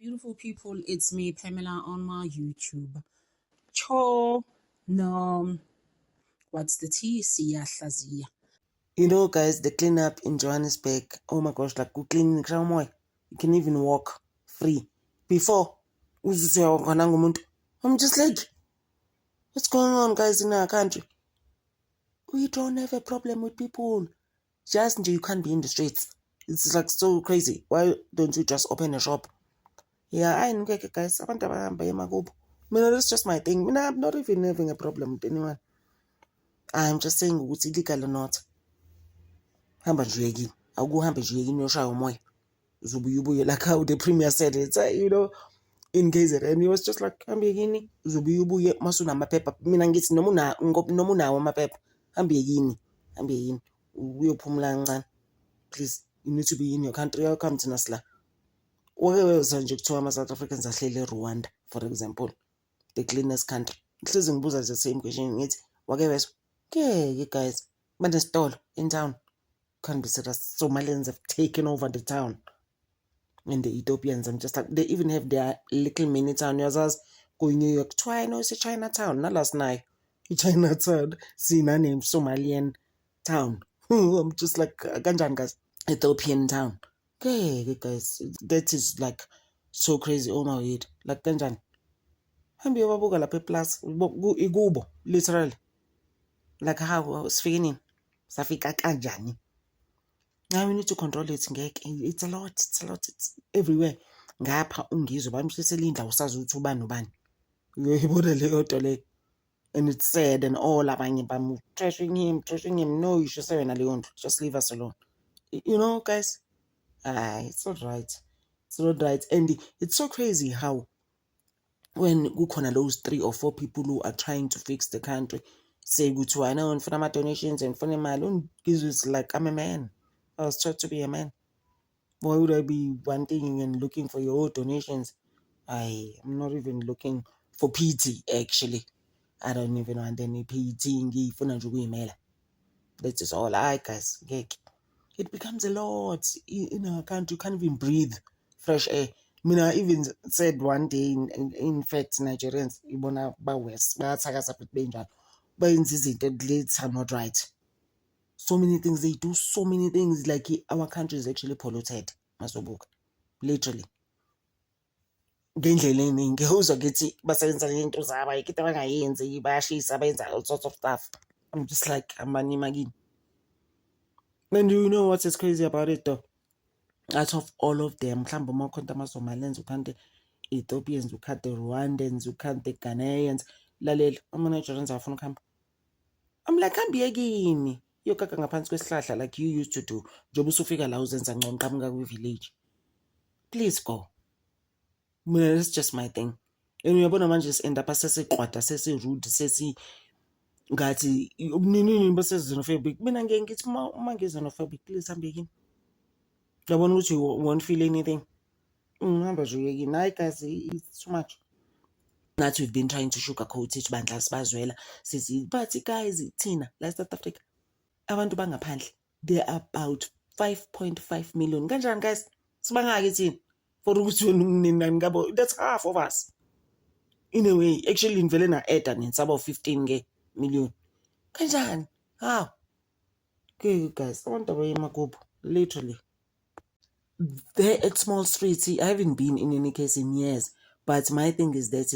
Beautiful people, it's me, Pamela, on my YouTube. Cho, no, what's the tea? Siyahlazia. You know, guys, the cleanup in Johannesburg, oh my gosh, like, cleaning you can even walk free. Before, I'm just like, what's going on, guys, in our country? We don't have a problem with people. Just you can't be in the streets. It's like so crazy. Why don't you just open a shop? Yeah, I know, guys. That's just my thing. I'm not even having a problem with anyone. I'm just saying it's illegal or not. Hamba nje yekini. Akuhambe nje yekini uyoshaya umoya. Uzobuya ubuye like how the premier said it, in KZN. And he was just like, hambe yekini, uzobuya ubuye masunamaphepha. Mina ngithi noma unawo amaphepha. Hambe yekini. Hambe yekini. Uyophumula kancane. Please, you need to be in your country. How come thina sila? Wake wezwa nje kuthiwa ama-South Africans ahlele eRwanda, for example, the cleanest country. Ngihlezi ngibuza the same question ngithi, wake wezwa? Ngeke guys, banesitolo in town. Can't be serious. Somalians have taken over the town. And the Ethiopians, I'm just like, they even have their little mini town. Yazas go in New York. Try no, it's a Chinatown. Not last night. Chinatown. See, na name Somalian town. I'm just like, ganjan guys. Ethiopian town. Okay, guys, that is like so crazy. Oh my god. Like ganjan. Hambi wabuka la plus igubo, literally. Like how sifika safika kanjani. Now we need to control it. It's a lot. It's everywhere. Ngapha ungizwe bamhlisela indla usazi ukuthi ubani ubani. Uyayibona leyo nto le. And it's sad and all abanye bam trashing him. No, you should say wena leyo nto. Just leave us alone. You know, guys? It's not right. It's not right. And it's so crazy how when kukhona those 3 or 4 people who are trying to fix the country say ukuthi wena ufuna ama-donations and ufuna imali, it's like, I'm a man. I was taught to be a man. Why would I be wanting and looking for your donations? I'm not even looking for pity, actually. I don't even want any pity. That is all I guys. It becomes a lot in our country. You can't even breathe fresh air. I mean, I even said one day, in fact, Nigerians, are not right. So many things they do, so many things, like our country is actually polluted. Masobuk, literally. Ngendlela eningi uzwa ngithi basebenza into zabo ayikho abangayenzi bayashisa benza all sorts of stuff. I'm just like amani magini. And you know what is crazy about it though? Out of all of them, mhlawumbe uma ukhonta ama-Somalians, ukhante Ethiopians, ukhante Rwandans, ukhante Ghanaians, lalela ama-Nigerians afuna ukuhamba. I'm like, hambiye kini yokaka ngaphansi kwesihlahla like you used to do. Njengoba usufika la uzenza ngcono qamuka kwi-village. Please go. Mina, that's just my thing. And uyabona manje si-end up sesiqwada, sesi-rude, ngathi ubunini base-xenophobic. Mina ngeke ngithi uma nge-xenophobic, please hambiye kini. Uyabona ukuthi you won't feel anything. Hamba nje uyekini. Hayi guys, it's too much. That we've been trying to sugarcoat it, bandla sibazwela sithi, but guys, thina la South Africa abantu bangaphandle, they're about 5.5 million. Kanjani guys? Sibangaki thina for ukuthi wena unginini ngabo? That's half of us. In a way, actually ngivele na-add-a nensaba 15 million. Kanjani? How? Okay guys, abantu abayemakubo, literally. They're at small streets. I haven't been in any case in years. But my thing is that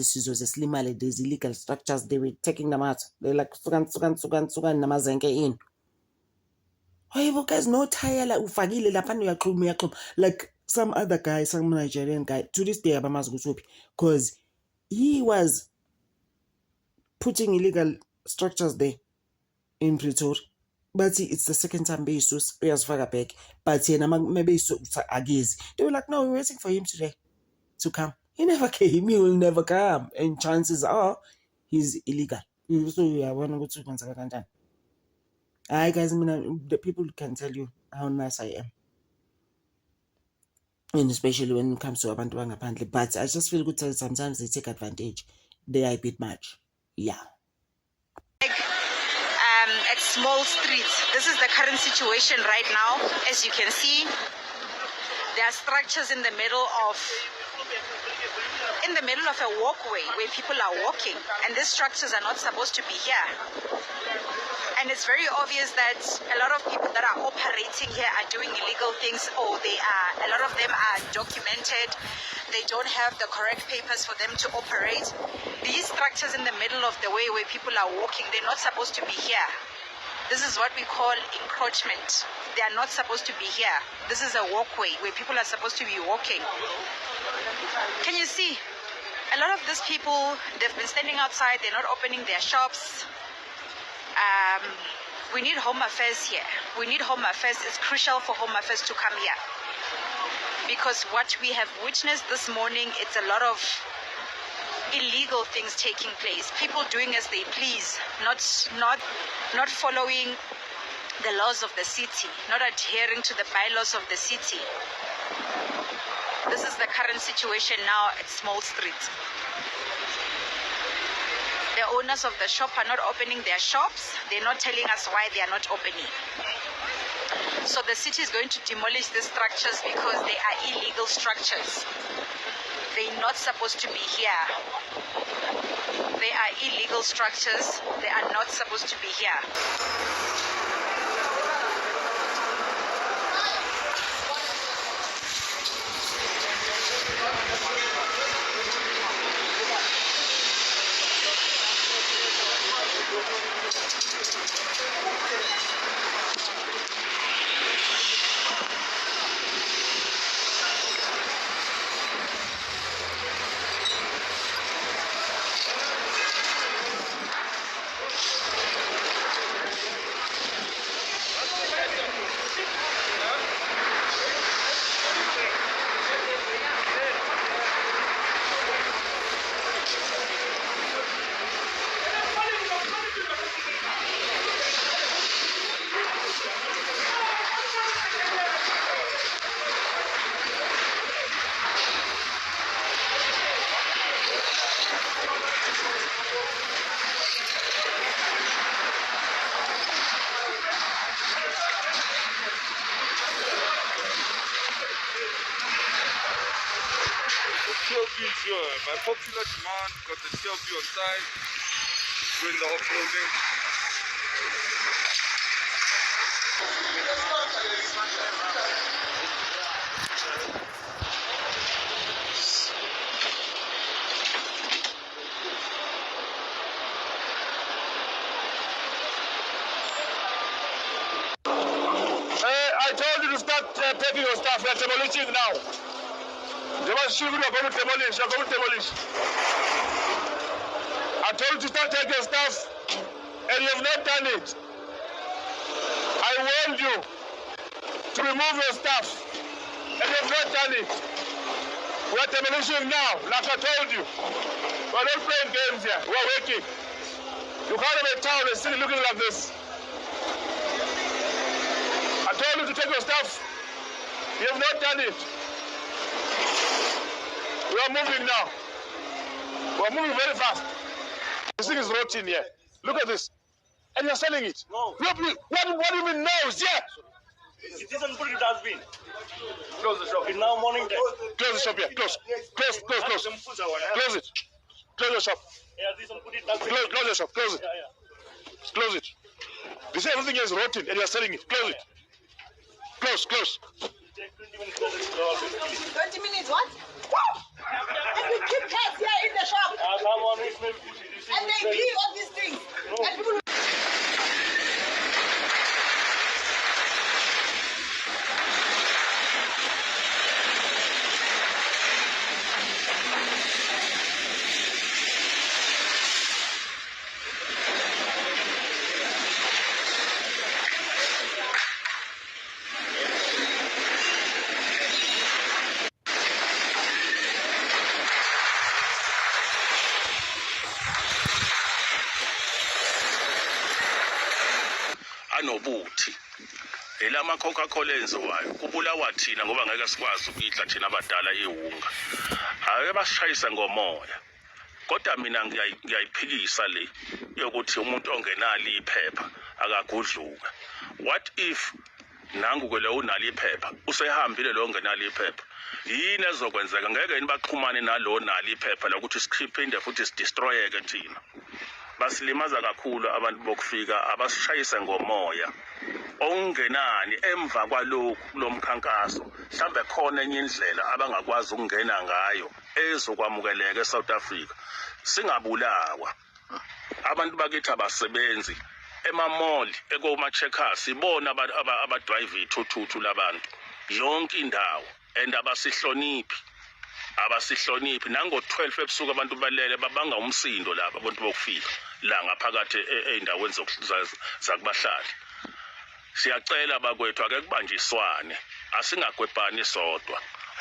there's illegal structures. They were taking them out. They're like, sugan, namazenke in. Why guys no tire like ufagile lapha uyaqhuma. Like some other guy, some Nigerian guy, to this day abamazi ukuthi because he was putting illegal structures there in Pretoria. But it's the second time basis uyazifaka back. But maybe they were like, no, we're waiting for him today to come. He never came. He will never come. And chances are he's illegal. So I want to go to Kansan. Hi guys, I mean, the people can tell you how nice I am. And especially when it comes to abantu bangaphandle. But I just feel good that sometimes they take advantage. They are a bit much. Yeah. At small streets. This is the current situation right now. As you can see, there are structures in the middle of in the middle of a walkway where people are walking, and these structures are not supposed to be here. And it's very obvious that a lot of people that are operating here are doing illegal things, or a lot of them are documented. They don't have the correct papers for them to operate. These structures in the middle of the way where people are walking, they're not supposed to be here. This is what we call encroachment. They are not supposed to be here. This is a walkway where people are supposed to be walking. Can you see? A lot of these people, they've been standing outside, they're not opening their shops. We need Home Affairs here. We need Home Affairs. It's crucial for Home Affairs to come here. Because what we have witnessed this morning, it's a lot of illegal things taking place. People doing as they please, not following the laws of the city, not adhering to the bylaws of the city. This is the current situation now at Small Street. The owners of the shop are not opening their shops. They're not telling us why they are not opening. So the city is going to demolish these structures because they are illegal structures. They're not supposed to be here. They are illegal structures. They are not supposed to be here. By popular demand, got the TLP on site, doing the offloading. I told you to start packing your stuff. We are demolishing now. They are going to demolish. You're going to demolish. I told you to start taking your stuff, and you have not done it. I warned you to remove your stuff, and you have not done it. We are demolishing now, like I told you. We are not playing games here. We are working. You can't have a town and still looking like this. I told you to take your stuff. You have not done it. We are moving now. We are moving very fast. This thing is rotten here. Look at this. And you're selling it. No. What do you mean no? Yeah. It isn't put it has been. Close the shop. It's now morning time. Close the shop here. Close. Close. Close it. Close your shop. Yeah, this one put it has been. Close your shop. Close it. Yeah. Close it. You say everything is rotten and you're selling it. Close it. Close. Take 20 minutes to all this clean. 20 minutes, what? And we keep cats here in the shop. Come on, it's maybe push it. And they leave all these things. No. And people anobuthi elama Coca-Cola enziwayo kubulawa thina ngoba ngeke sikwazi ukuyidla thina abadala ihunga ake basishayisa ngomoya kodwa mina ngiyayiphikisa le yokuthi umuntu ongenalo iphepha akagudluka. What if nangu ke lo unalo iphepha usehambile lo ongenalo iphepha yini ezokwenzeka ngeke yini baxhumane nalo nalo iphepha lokuthi siphinde futhi sidestroyeke thina basilimaza kakhulu abantu bokufika abasishayise ngomoya okungenani emva kwalokhu lomkhankaso mhlambe khona enye indlela abangakwazi ukungena ngayo ezokwamukeleka eSouth Africa singabulawa abantu bakithi abasebenzi emamall ekoma-checkers ibona abadrive ithuthu labantu yonke indawo and abasihloniphi nango-12 ebusuku abantu balele babanga umsindo laba abantu bokufika la ngaphakathi ey'ndaweni zakubahlali siyacela bakwethu ake kubanjiswane asingagwebhani sodwa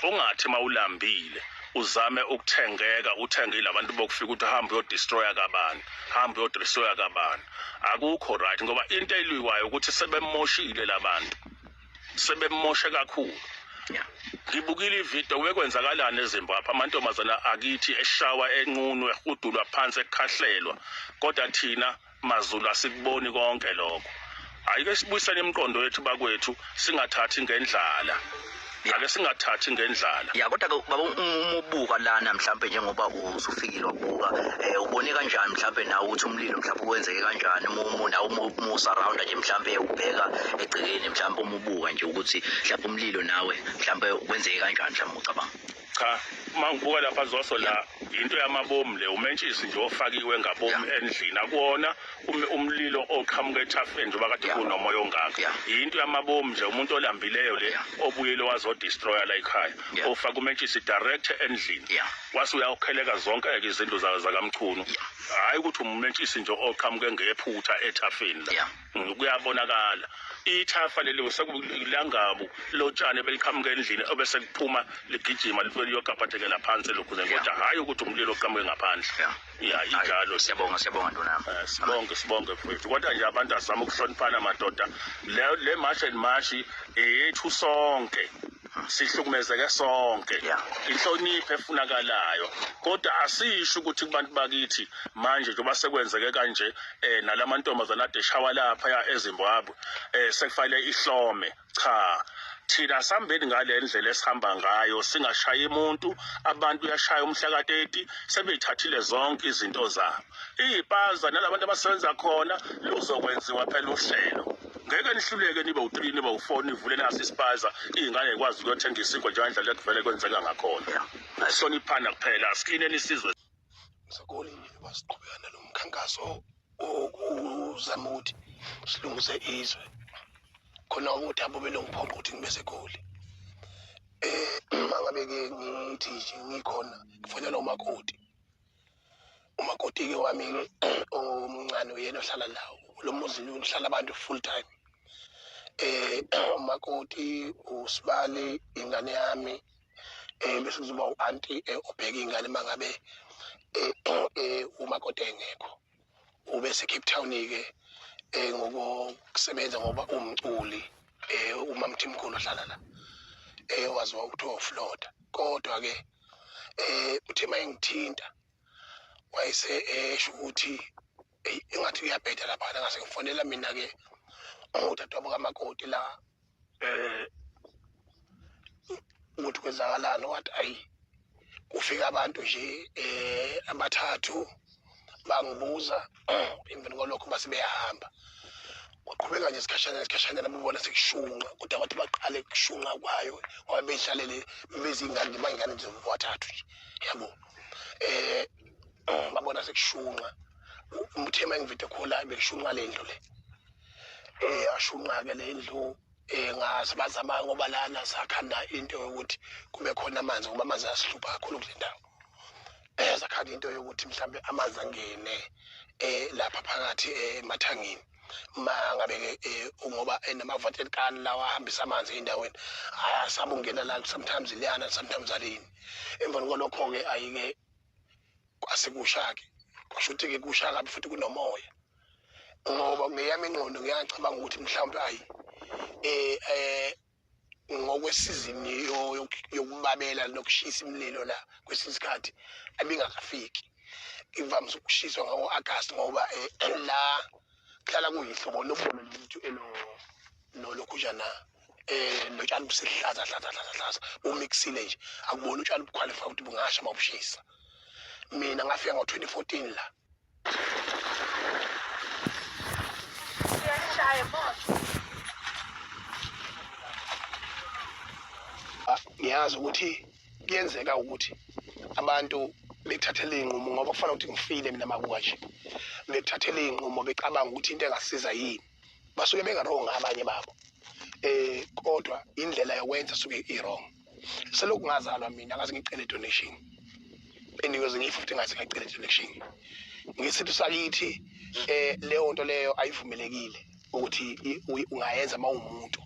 ungathi mawulambile uzame ukuthengeka uthengile abantu bokufika ukuthi hambe uyodestroya kabani akukho right ngoba into elwiwayo ukuthi sebemoshile labantu sebemoshe kakhulu ngibukile ivideo bekwenzakalana eZimbabwe amantombazana akithi eshawa enqunwe ehudulwa phansi ekukhahlelwa kodwa thina maZulu asikuboni konke lokho ayike sibuyisane imiqondo yethu bakwethu singathathi ngendlala ake singathathi ngendlala kodwa baba umubuka lana mhlambe njengoba usufikile wabuka ubone kanjani mhlambe nawe ukuthi umlilo mhlambe kwenzeke kanjani nawe umusurround nje mhlambe ubheka egcekeni mhlambe umubuka nje ukuthi mhlambe umlilo nawe mhlambe kwenzeke kanjani mhlambe ucabanga cha mangibuka lapha zoso la into yamabomu le umentshisi nje ofakiwe ngabomu endlini akuwona umlilo oqhamuka ethafeni nje bakade kunomoya ongaka into yamabomu nje umuntu olambileyo le obuyele wazodestroya la ekhaya ofaka umentshisi direct endlini wase uyawukheleka zonke izinto zakamchunu hayi ukuthi umentshisi nje oqhamuke ngephutha ethafeni la kuyabonakala ithafa lelo sekulangabu lotshane beliqhamuka endlini obese kuphuma ligijima liyogabhathekela phansi lokhu kodwa hayi ukuthi umlilo oqhamuke ngaphandle injalo siyabonga ndonami sibonge mfowethu kodwa nje abantu azama ukuhloniphana madoda le march ethu sonke sihlukumezeke sonke inhlonipho efunakalayo kodwa asisho ukuthi kubantu bakithi manje njengoba sekwenzeke kanje nalamantombazana ade shawa lapha eZimbabwe sekufanele ihlome cha thina sambeni ngale ndlela esihamba ngayo singashaya umuntu abantu uyashaya umhlaka-30 sebeyithathile zonke izinto zabo izipaza nalabantu abasebenza khona luzokwenziwa phela uhlelo ngeke nihluleke nibe u3 nibe u4 nivule nasi isipaza izingane zikwazi ukuyothenga isinkwa njengendlela ekuvele kwenzeka ngakhona sihloniphana kuphela asikine nisizwe Sakholini basiqhubekana lo mkhankaso okuzama ukuthi silungise izwe khona ukuthi abo belongiphoqa ukuthi ngibe seGoli mangabe ke ngithi nje ngikhona kufanele umakoti ke wami omncane uyena ohlala lawo lo muzi uhlala abantu full time umakoti uSibali ingane yami bese kuzoba uanti obheka ingane mangabe umakoti engekho ubese Cape Town ke ngokusebenza ngoba umculi umamthimkhulu ohlala la waziwa ukuthi uFlorida kodwa ke uthe mayengithinta wayese esho ukuthi engathi uyabheda lapha ngase ngifonela mina ke udadewabo kamakoti la ukuthi kwezakalani wathi ayi kufika abantu nje abathathu bangibuza emveni kwalokho base beyahamba kwaqhubeka nje isikhashana nabona sekushunqa kodwa bathi baqale kushunqa kwayo ngoba behlalele bezingane bayingane nje wathathu nje yabo babona sekushunqa umthema engivide khola bekushunqa lendlu le ashunqa ke lendlu ngasibazama ngoba lana sakhanda into yokuthi kube khona amanzi ngoba amanzi asihlupha kakhulu kule ndawo sakhanda into yokuthi mhlambe amanzi angene lapha phakathi emathangini mangabe ke ngoba enamavatel kan lawa ahambisa amanzi endaweni ayasabungena la sometimes liyana sometimes alini emveni kwalokho ke ayike kwasekushake kushuthi ke kushaka futhi kunomoya ngoba ngeyami ingqondo ngiyacabanga ukuthi mhlawumbe ayi ngokwesizini yokubabela nokushisa imililo la kwesisikhathi abingakafiki ivamise ukushiswa ngawo-August ngoba la kuhlala kuyihlobo lobona lutho lokhujana notshalo busehlaza umixile nje akubona utshalo buqualify ukuthi bungasha mawubushisa mina ngafika ngo2014 la ngiyazi ukuthi kuyenzeka ukuthi abantu bekuthathela inqumo ngoba kufanele ukuthi ngifile mina makuka nje bekuthathela inqumo becabanga ukuthi into engasiza yini basuke bengarong abanye babo kodwa indlela yokwenza suke i-wrong selokhu ngazalwa mina ngaze ngicele donation beniyoze ngifuthi ngathi ngicele donation ngisithu sakithi leyo nto leyo ayivumelekile ukuthi ungayenza mawumuntu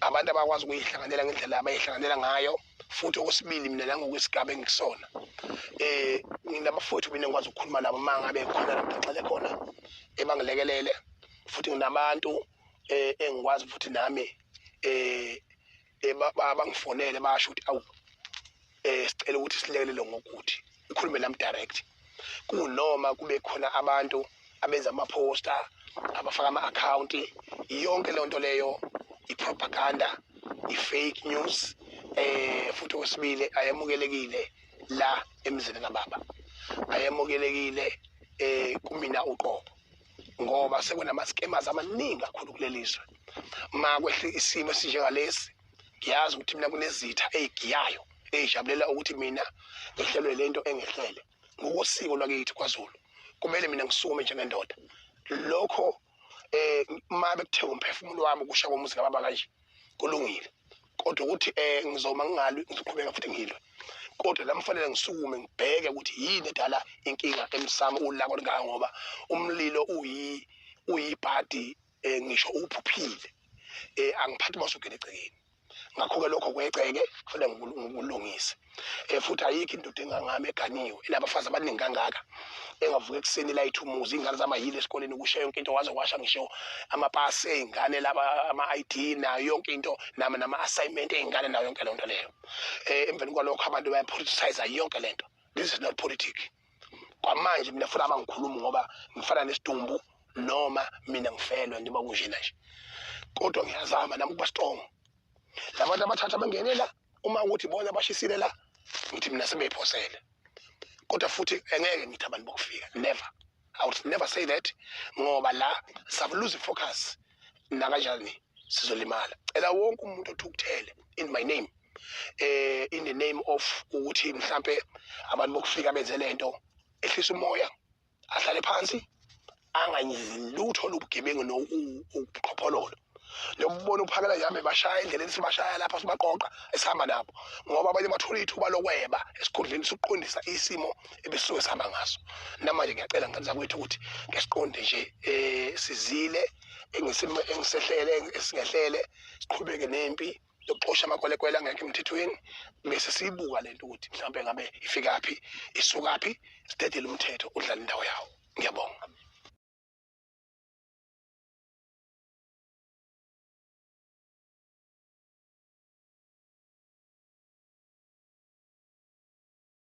abantu abakwazi ukuyihlanganela ngendlela abayihlanganela ngayo futhi okwesibili mina langokwesigaba engikusona nginabafowethu mina ngikwazi ukukhuluma nabo mangabe khona la ngixele khona ebangilekelele futhi nginabantu engikwazi futhi nami abangifonele basho ukuthi awu sicela ukuthi silekelele ngokuthi ukhulume nami direct kunoma kube khona abantu abenza ama-poster abafaka ama-account yonke le nto leyo i-propaganda i-fake news futhi okwesibili ayemukelekile la emzini kababa ayemukelekile kumina uqobo ngoba sekunama-scammers amaningi kakhulu kulelizwe makwehle isimo esinjengalesi ngiyazi ukuthi mina kunezitha ezigiyayo ezijabulela ukuthi mina ngehlelwe lento engehlele ngokosiko lwakithi kwaZulu kumele mina ngisukume njengendoda lokho uma bekuthenga umphefumulo wami ukusha komuzi kababa kanje kulungile kodwa ukuthi ngizoma ngingalwi ngizoqhubeka futhi ngilwe kodwa la mfanele ngisukume ngibheke ukuthi yini edala inkinga emsamo ulako lingaka ngoba umlilo uyibhadi ngisho uphuphile angiphathi basukela egcekeni ngakho-ke lokho kweceke kufanele ngikulungise futhi ayikho indoda engangami eganiwe enabafazi abaningi kangaka engavuka ekuseni layitha umuzi iy'ngane zamayile esikoleni ukushiya yonke into waze washa ngisho amapasi ey'ngane laba ama-ID nayo yonke into nama-assignment ey'ngane nayo yonke leyo nto leyo emveni kwalokho abantu bayapoliticize yonke lento this is not politics kwamanje mina futhi abangikhuluma ngoba ngifana nesidumbu noma mina ngifelwe njengoba kunjena nje kodwa ngiyazama nami ukuba strong labantu abathatha bangenela uma ukuthi bona bashisile la ngithi mina sebeyiphosele kodwa futhi engeke ngithi abantu bokufika never I would never say that ngoba la sablose focus nakanjani sizolimala cela wonke umuntu othukuthele in my name in the name of ukuthi mhlambe abantu bokufika benze lento ehlisa umoya ahlale phansi anganyizilutho lobugebengu nokuqhophololo lokubona uphakela yami bashaya endleleni sibashaya lapha sibaqoqa esihamba nabo ngoba abanye bathola ithuba lokweba esikhundleni sokuqondisa isimo ebesisuke sihamba ngaso namanje ngiyacela ngani zakwethu ukuthi ngesiqonde nje sizile engisehlele esingehlele siqhubeke nempi yokuxosha amakwelekwele angekho emthethweni bese siyibuka lento ukuthi mhlawumbe ngabe ifika phi isukaphi sidedele umthetho udlala indawo yawo ngiyabonga